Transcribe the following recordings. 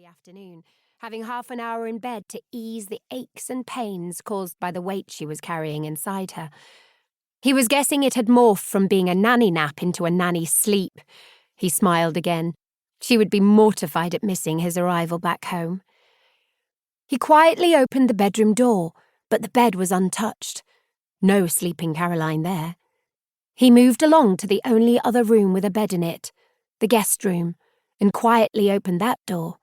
afternoon, having half an hour in bed to ease the aches and pains caused by the weight she was carrying inside her. He was guessing it had morphed from being a nanny nap into a nanny sleep. He smiled again. She would be mortified at missing his arrival back home. He quietly opened the bedroom door, but the bed was untouched. No sleeping Caroline there. He moved along to the only other room with a bed in it, the guest room, and quietly opened that door.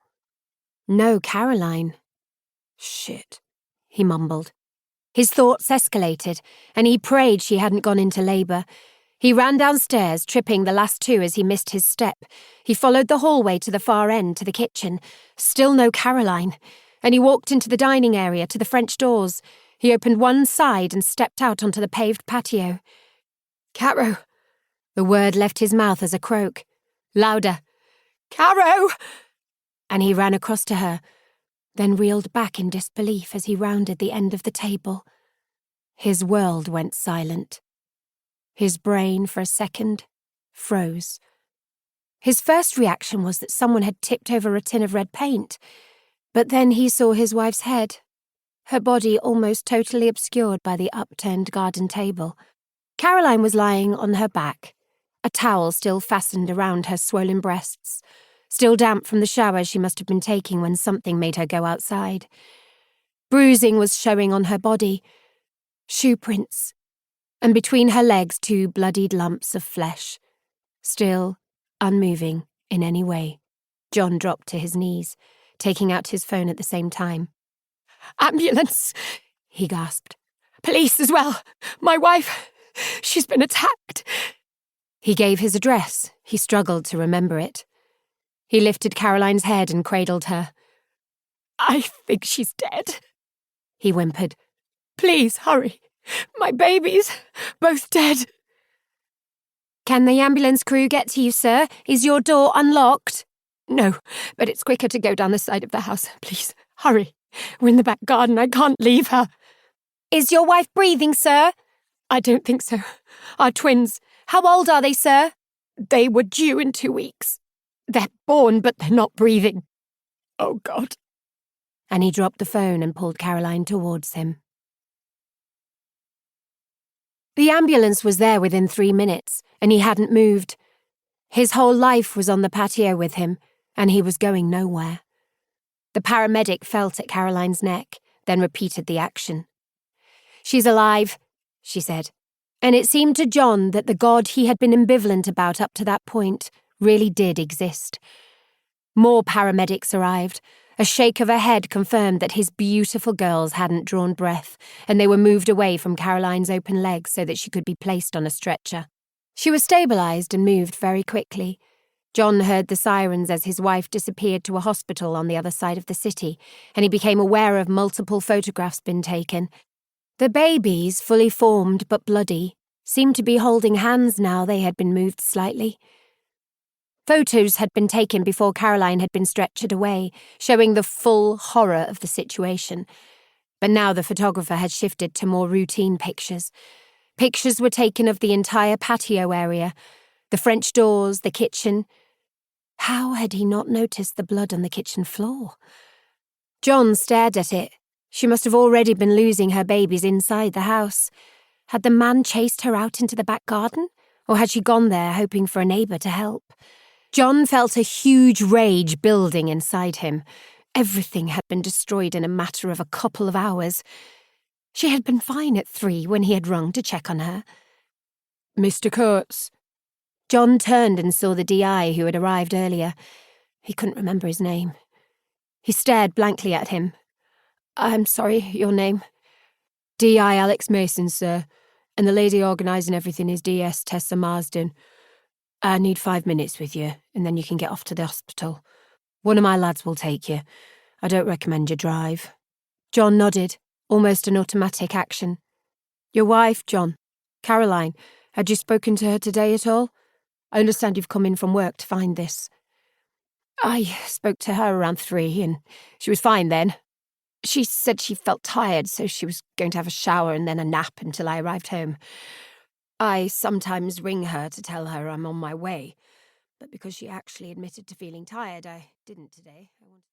No Caroline. Shit, he mumbled. His thoughts escalated, and he prayed she hadn't gone into labour. He ran downstairs, tripping the last two as he missed his step. He followed the hallway to the far end, to the kitchen. Still no Caroline. And he walked into the dining area, to the French doors. He opened one side and stepped out onto the paved patio. Caro! The word left his mouth as a croak. Louder. Caro! And he ran across to her, then reeled back in disbelief as he rounded the end of the table. His world went silent. His brain, for a second, froze. His first reaction was that someone had tipped over a tin of red paint, but then he saw his wife's head, her body almost totally obscured by the upturned garden table. Caroline was lying on her back, a towel still fastened around her swollen breasts, still damp from the shower she must have been taking when something made her go outside. Bruising was showing on her body, shoe prints, and between her legs 2 bloodied lumps of flesh. Still, unmoving in any way. John dropped to his knees, taking out his phone at the same time. Ambulance, he gasped. Police as well. My wife, she's been attacked. He gave his address. He struggled to remember it. He lifted Caroline's head and cradled her. I think she's dead, he whimpered. Please, hurry. My babies, both dead. Can the ambulance crew get to you, sir? Is your door unlocked? No, but it's quicker to go down the side of the house. Please, hurry. We're in the back garden. I can't leave her. Is your wife breathing, sir? I don't think so. Our twins. How old are they, sir? They were due in 2 weeks. They're born, but they're not breathing. Oh, God. And he dropped the phone and pulled Caroline towards him. The ambulance was there within 3 minutes, and he hadn't moved. His whole life was on the patio with him, and he was going nowhere. The paramedic felt at Caroline's neck, then repeated the action. She's alive, she said, and it seemed to John that the God he had been ambivalent about up to that point really did exist. More paramedics arrived. A shake of her head confirmed that his beautiful girls hadn't drawn breath, and they were moved away from Caroline's open legs so that she could be placed on a stretcher. She was stabilised and moved very quickly. John heard the sirens as his wife disappeared to a hospital on the other side of the city, and he became aware of multiple photographs being taken. The babies, fully formed but bloody, seemed to be holding hands now they had been moved slightly. Photos had been taken before Caroline had been stretchered away, showing the full horror of the situation. But now the photographer had shifted to more routine pictures. Pictures were taken of the entire patio area, the French doors, the kitchen. How had he not noticed the blood on the kitchen floor? John stared at it. She must have already been losing her babies inside the house. Had the man chased her out into the back garden? Or had she gone there hoping for a neighbour to help? John felt a huge rage building inside him. Everything had been destroyed in a matter of a couple of hours. She had been fine at 3 when he had rung to check on her. Mr. Coates. John turned and saw the DI who had arrived earlier. He couldn't remember his name. He stared blankly at him. I'm sorry, your name? DI Alex Mason, sir. And the lady organising everything is DS Tessa Marsden. I need 5 minutes with you, and then you can get off to the hospital. One of my lads will take you. I don't recommend you drive. John nodded, almost an automatic action. Your wife, John. Caroline. Had you spoken to her today at all? I understand you've come in from work to find this. I spoke to her around 3, and she was fine then. She said she felt tired, so she was going to have a shower and then a nap until I arrived home. I sometimes ring her to tell her I'm on my way, but because she actually admitted to feeling tired, I didn't today.